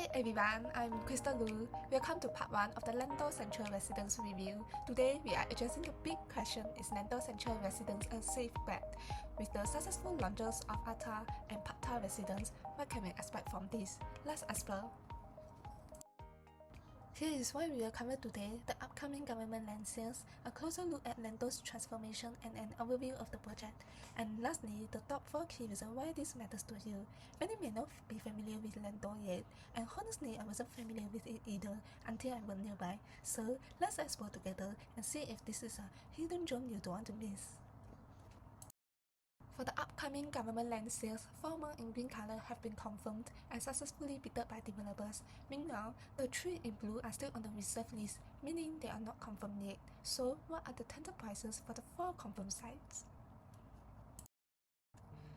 Hi everyone, I'm Crystal Lu. Welcome to part 1 of the Lentor Central Residence review. Today we are addressing the big question: is Lentor Central Residence a safe bet? With the successful launches of ATA and PATA Residence, what can we expect from this? Let's explore. Here is what we will cover today: the upcoming government land sales, a closer look at Lentor's transformation and an overview of the project, and lastly, the top 4 key reasons why this matters to you. Many may not be familiar with Lentor yet, and honestly I wasn't familiar with it either until I went nearby, so let's explore together and see if this is a hidden gem you don't want to miss. For the upcoming government land sales, 4 more in green color have been confirmed and successfully bid by developers. Meanwhile, the 3 in blue are still on the reserve list, meaning they are not confirmed yet. So, what are the tender prices for the 4 confirmed sites?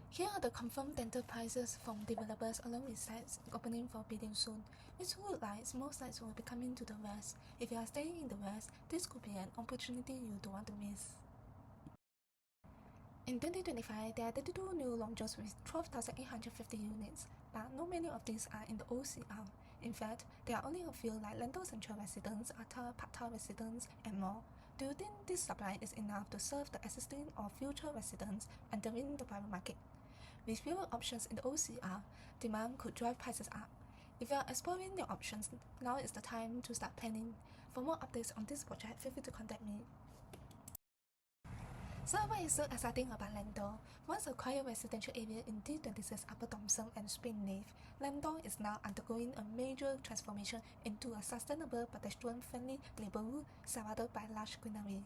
Here are the confirmed tender prices from developers along with sites opening for bidding soon. It looks like more sites will be coming to the west. If you are staying in the west, this could be an opportunity you don't want to miss. In 2025, there are 32 new launches with 12,850 units, but not many of these are in the OCR. In fact, there are only a few like Lentor Central Residences, ATA, PATA Residences, and more. Do you think this supply is enough to serve the existing or future residents entering the private market? With fewer options in the OCR, demand could drive prices up. If you are exploring your options, now is the time to start planning. For more updates on this project, feel free to contact me. So what is so exciting about Lentor? Once acquired residential area in D26 Upper Thomson and Springleaf, Lentor is now undergoing a major transformation into a sustainable pedestrian-friendly neighborhood surrounded by large greenery.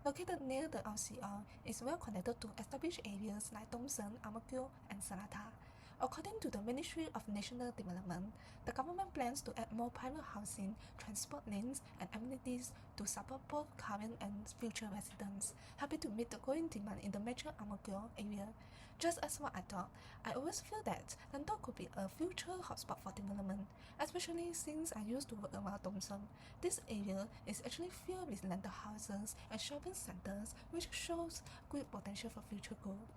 Located near the LCR, it's well connected to established areas like Thomson, Amokyo, and Salata. According to the Ministry of National Development, the government plans to add more private housing, transport lanes, and amenities to support both current and future residents, helping to meet the growing demand in the metro Amokyo area. Just as what I thought, I always feel that Lentor could be a future hotspot for development, especially since I used to work around Thomson. This area is actually filled with landed houses and shopping centers, which shows great potential for future growth.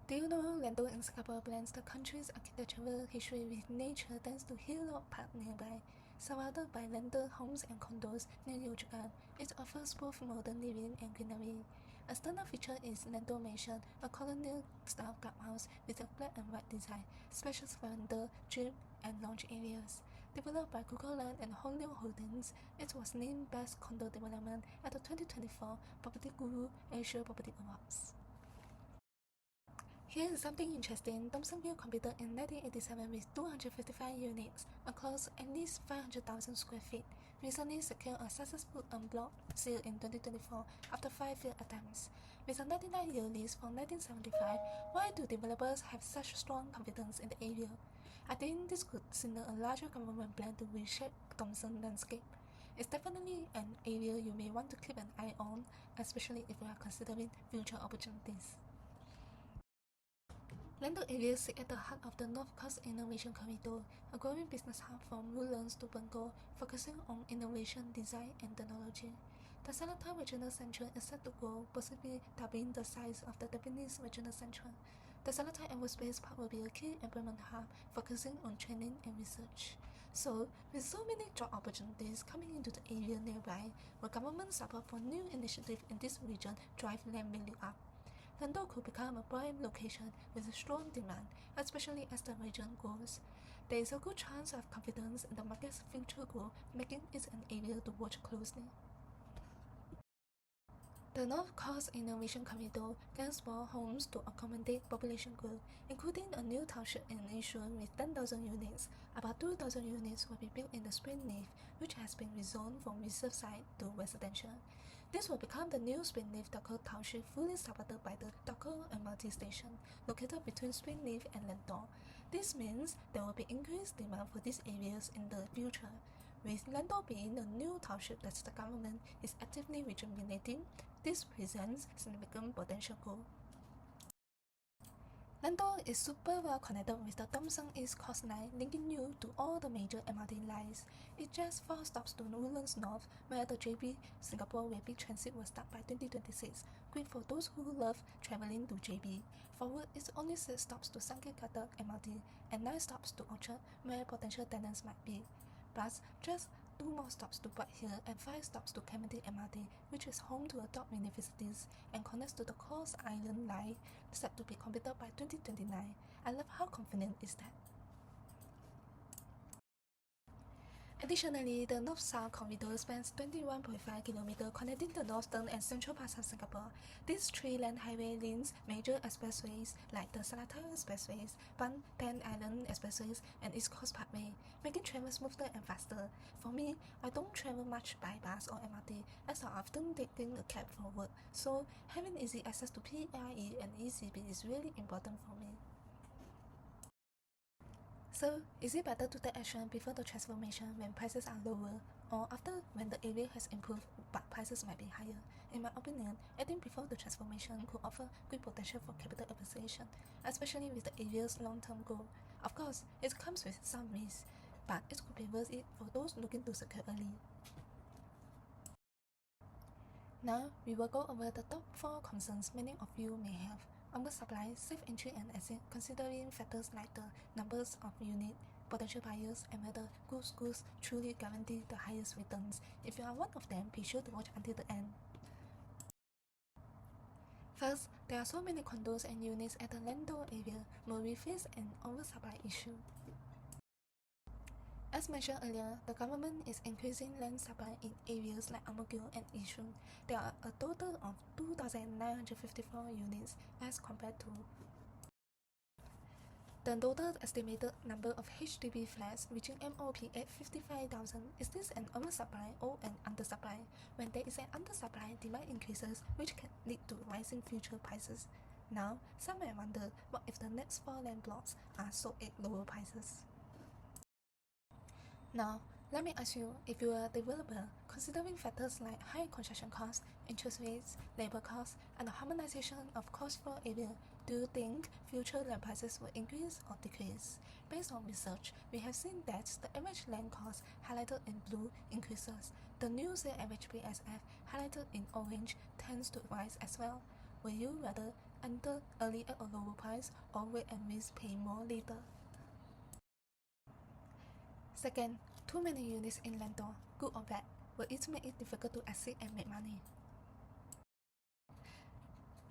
Do you know Lentor in Singapore blends the country's architectural history with nature thanks to Hillock Park nearby? Surrounded by landed homes and condos near Yio Chu Kang, it offers both modern living and greenery. A standout feature is Lentor Mansion, a colonial-style clubhouse with a black and white design, spacious veranda, gym, and lounge areas. Developed by Google Land and Hong Leong Holdings, it was named Best Condo Development at the 2024 Property Guru Asia Property Awards. Here is something interesting. Thomsonville completed in 1987 with 255 units across at least 500,000 square feet. Recently secured a successful en bloc sale in 2024 after 5 failed attempts. With a 99-year lease from 1975, why do developers have such strong confidence in the area? I think this could signal a larger government plan to reshape Thomson landscape. It's definitely an area you may want to keep an eye on, especially if you are considering future opportunities. Lentor area sits at the heart of the North Coast Innovation Corridor, a growing business hub from Woodlands to Punggol, focusing on innovation, design, and technology. The Salata Regional Centre is set to grow, possibly doubling the size of the Japanese Regional Centre. The Salata Aerospace Park will be a key employment hub, focusing on training and research. So, with so many job opportunities coming into the area nearby, will government support for new initiatives in this region drive land value up? Lentor could become a prime location with a strong demand, especially as the region grows. There is a good chance of confidence in the market's future growth, making it an area to watch closely. The North Coast Innovation Corridor gains more homes to accommodate population growth, including a new township in Yishun with 10,000 units. About 2,000 units will be built in the Springleaf, which has been rezoned from reserve site to residential. This will become the new Springleaf Docker Township, fully supported by the Docker MRT station, located between Springleaf and Lentor. This means there will be increased demand for these areas in the future. With Lentor being the new township that the government is actively rejuvenating, this presents significant potential growth. Lentor is super well connected with the Thomson East Coast Line, linking you to all the major MRT lines. It just 4 stops to Woodlands North, where the JB Singapore Rapid Transit will start by 2026, great for those who love traveling to JB. Forward is only 6 stops to Sankeykhata MRT and 9 stops to Orchard, where potential tenants might be. Plus, just 2 more stops to Bright Hill and 5 stops to Clementi MRT, which is home to a top universities and connects to the Cross Island Line, set to be completed by 2029. I love how convenient is that. Additionally, the North-South corridor spans 21.5 km connecting the northern and central parts of Singapore. These 3-lane highway links major expressways like the Seletar Expressways, Pan Island Expressways, and East Coast Parkway, making travel smoother and faster. For me, I don't travel much by bus or MRT, as I often taking a cab for work, so having easy access to PRE and ECB is really important for me. So, is it better to take action before the transformation when prices are lower, or after when the area has improved but prices might be higher? In my opinion, acting before the transformation could offer good potential for capital appreciation, especially with the area's long-term goal. Of course, it comes with some risks, but it could be worth it for those looking to secure early. Now, we will go over the top 4 concerns many of you may have. Oversupply, safe entry and exit, considering factors like the numbers of units, potential buyers, and whether good schools truly guarantee the highest returns. If you are one of them, be sure to watch until the end. First, there are so many condos and units at the Lentor area where we face an oversupply issue. As mentioned earlier, the government is increasing land supply in areas like Ang Mo Kio and Yishun. There are a total of 2,954 units as compared to the total estimated number of HDB flats reaching MOP at 55,000. Is this an oversupply or an undersupply? When there is an undersupply, demand increases, which can lead to rising future prices. Now, some may wonder what if the next 4 land plots are sold at lower prices. Now, let me ask you, if you are a developer, considering factors like high construction costs, interest rates, labor costs, and the harmonization of cost for area, do you think future land prices will increase or decrease? Based on research, we have seen that the average land cost highlighted in blue increases. The new sale average PSF highlighted in orange tends to rise as well. Will you rather enter early at a lower price or wait and risk paying more later? Second, too many units in Lentor, good or bad, will it make it difficult to exit and make money?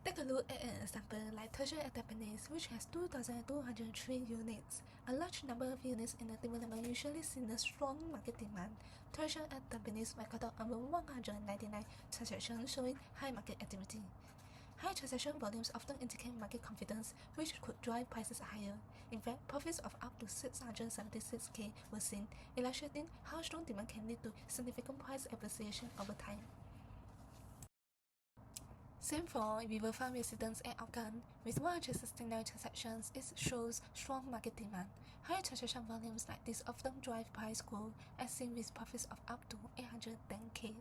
Take a look at an example like Tertiary at Tampines, which has 2,203 units. A large number of units in the development usually seen a strong market demand. Tertiary at Tampines recorded over 199 transactions showing high market activity. High transaction volumes often indicate market confidence, which could drive prices higher. In fact, profits of up to 676k were seen, illustrating how strong demand can lead to significant price appreciation over time. Same for Riverfront Residence at Hougang. With 169 transactions, it shows strong market demand. High transaction volumes like this often drive price growth, as seen with profits of up to 810k.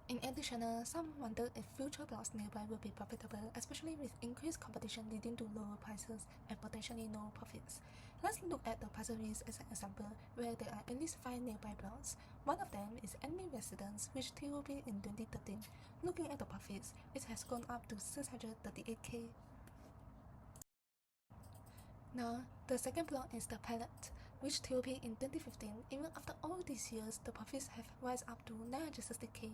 In addition, some wonder if future blocks nearby will be profitable, especially with increased competition leading to lower prices and potentially no profits. Let's look at the Pasir Ris as an example, where there are at least 5 nearby blocks. One of them is Enemy Residence, which TOP in 2013. Looking at the profits, it has gone up to 638k. Now, the second block is the Palette, which TOP in 2015. Even after all these years, the profits have risen up to 960k.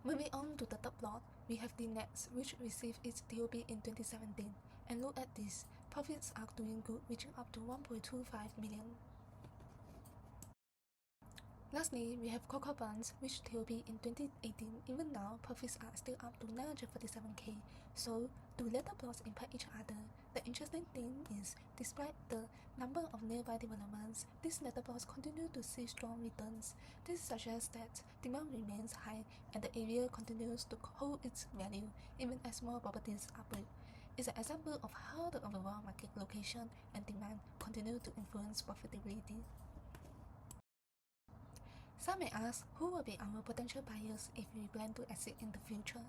Moving on to the third plot, we have the Nets, which received its TOP in 2017. And look at this, profits are doing good, reaching up to 1.25 million. Lastly, we have Coco Bonds, which TOP in 2018. Even now, profits are still up to 947k. So, do later plots impact each other? The interesting thing is, despite the number of nearby developments, these later plots continue to see strong returns. This suggests that demand remains high and the area continues to hold its value even as more properties are built. It's an example of how the overall market location and demand continue to influence profitability. Some may ask, who will be our potential buyers if we plan to exit in the future?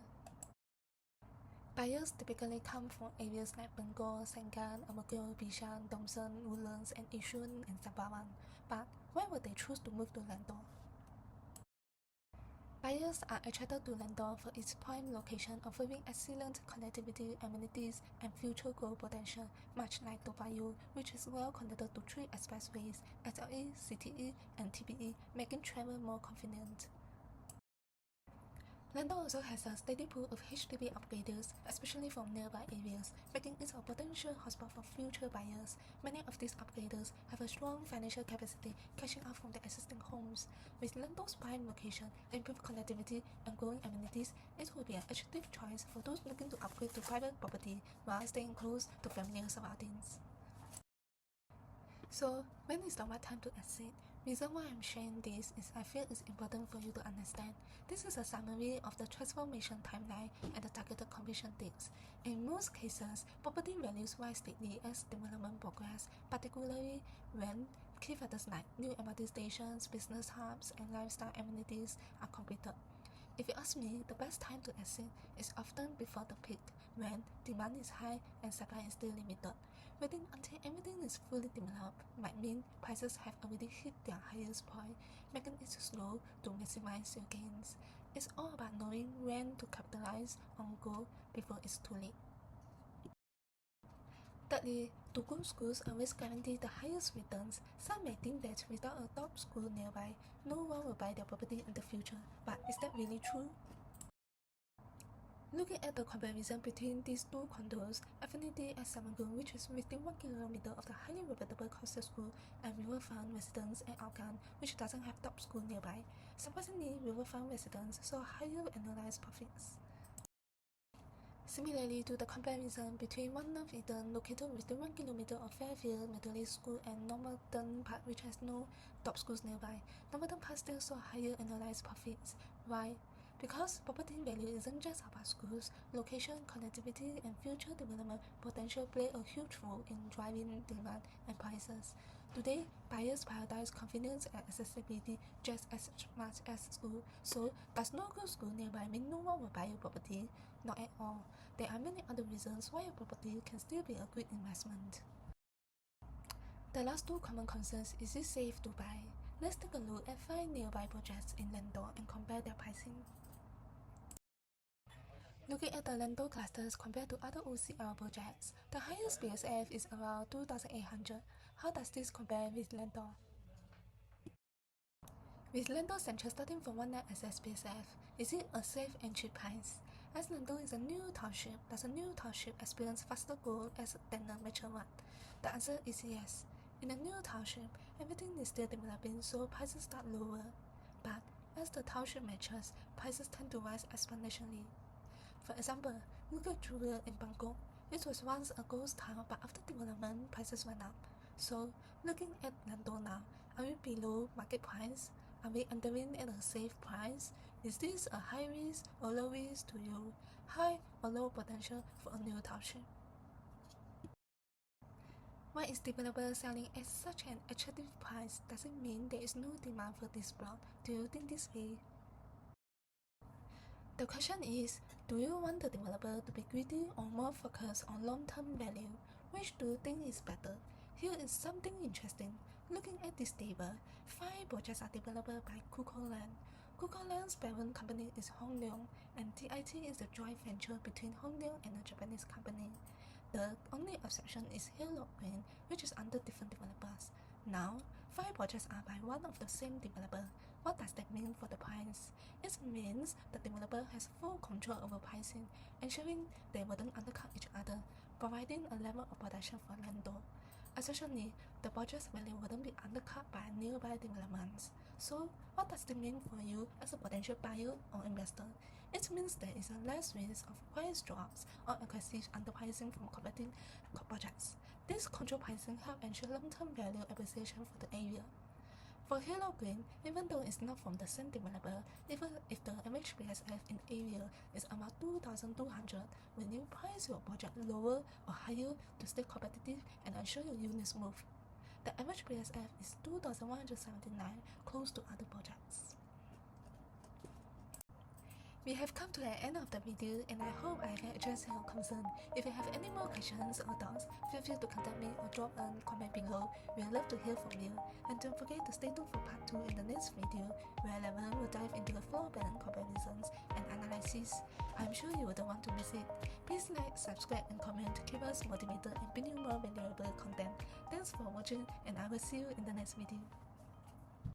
Buyers typically come from areas like Bengal, Sengkang, Ang Mo Kio, Bishan, Thomson, Woodlands, and Yishun and Sembawang. But why would they choose to move to Lentor? Buyers are attracted to Lentor for its prime location, offering excellent connectivity, amenities, and future growth potential, much like Toa, which is well connected to 3 expressways, SLE, CTE, and TBE, making travel more convenient. Lentor also has a steady pool of HDB upgraders, especially from nearby areas, making it a potential hotspot for future buyers. Many of these upgraders have a strong financial capacity cashing out from their existing homes. With Lentor's prime location, improved connectivity, and growing amenities, it will be an attractive choice for those looking to upgrade to private property while staying close to familiar surroundings. So, when is the right time to exit? Reason why I'm sharing this is I feel it's important for you to understand. This is a summary of the transformation timeline and the targeted completion dates. In most cases, property values rise steadily as development progress, particularly when key factors like new MRT stations, business hubs, and lifestyle amenities are completed. If you ask me, the best time to exit is often before the peak, when demand is high and supply is still limited. Waiting until everything is fully developed might mean prices have already hit their highest point, making it slow to maximize your gains. It's all about knowing when to capitalize on growth before it's too late. Thirdly, do good schools always guarantee the highest returns? Some may think that without a top school nearby, no one will buy their property in the future, but is that really true? Looking at the comparison between these two condos, Affinity at Serangoon, which is within 1 kilometer of the highly reputable coastal school, and Riverfront Residence at Hougang, which doesn't have top school nearby. Surprisingly, Riverfront Residence saw higher annualized profits. Similarly to the comparison between One North Eden, located within 1 kilometer of Fairfield Methodist School, and Normanton Park, which has no top schools nearby, Normanton Park still saw higher annualized profits. Why? Because property value isn't just about schools, location, connectivity, and future development potential play a huge role in driving demand and prices. Today, buyers prioritize convenience and accessibility just as much as school. So, does no good school nearby mean no one will buy your property? Not at all. There are many other reasons why a property can still be a good investment. The last two common concerns: is it safe to buy? Let's take a look at 5 nearby projects in Lentor and compare their pricing. Looking at the Lentor clusters compared to other OCL projects, the highest BSF is around 2,800. How does this compare with Lentor? With Lentor Central starting from 19 SS BSF, is it a safe and cheap price? As Lentor is a new township, does a new township experience faster growth than a mature one? The answer is yes. In a new township, everything is still developing, so prices start lower. But as the township matures, prices tend to rise exponentially. For example, look at Jewel in Bangkok. It was once a ghost town, but after development, prices went up. So, looking at Lentor now, are we below market price? Are we entering at a safe price? Is this a high risk or low risk to you? High or low potential for a new township? Why is developer selling at such an attractive price? Does it mean there is no demand for this block? Do you think this way? The question is, do you want the developer to be greedy or more focused on long-term value? Which do you think is better? Here is something interesting. Looking at this table, 5 projects are developed by Land. Land's parent company is Hongleong, and DIT is a joint venture between Hongleong and a Japanese company. The only exception is Hillock, which is under different developers. Now, 5 projects are by one of the same developer. What does that mean for the price? It means the developer has full control over pricing, ensuring they wouldn't undercut each other, providing a level of protection for Lentor. Essentially, the project's value wouldn't be undercut by nearby developments. So, what does it mean for you as a potential buyer or investor? It means there is a less risk of price drops or aggressive underpricing from competing projects. This controlled pricing helps ensure long-term value appreciation for the area. For Hillock, even though it's not from the same developer, even if the average BSF in the area is about 2,200, will you price your project lower or higher to stay competitive and ensure your units move? The average BSF is 2,179, close to other projects. We have come to the end of the video and I hope I can address your concern. If you have any more questions or thoughts, feel free to contact me or drop a comment below. We would love to hear from you. And don't forget to stay tuned for part 2 in the next video, where Eleven will dive into the floor plan comparisons and analysis. I'm sure you wouldn't want to miss it. Please like, subscribe and comment to keep us motivated and bring you more valuable content. Thanks for watching and I will see you in the next video.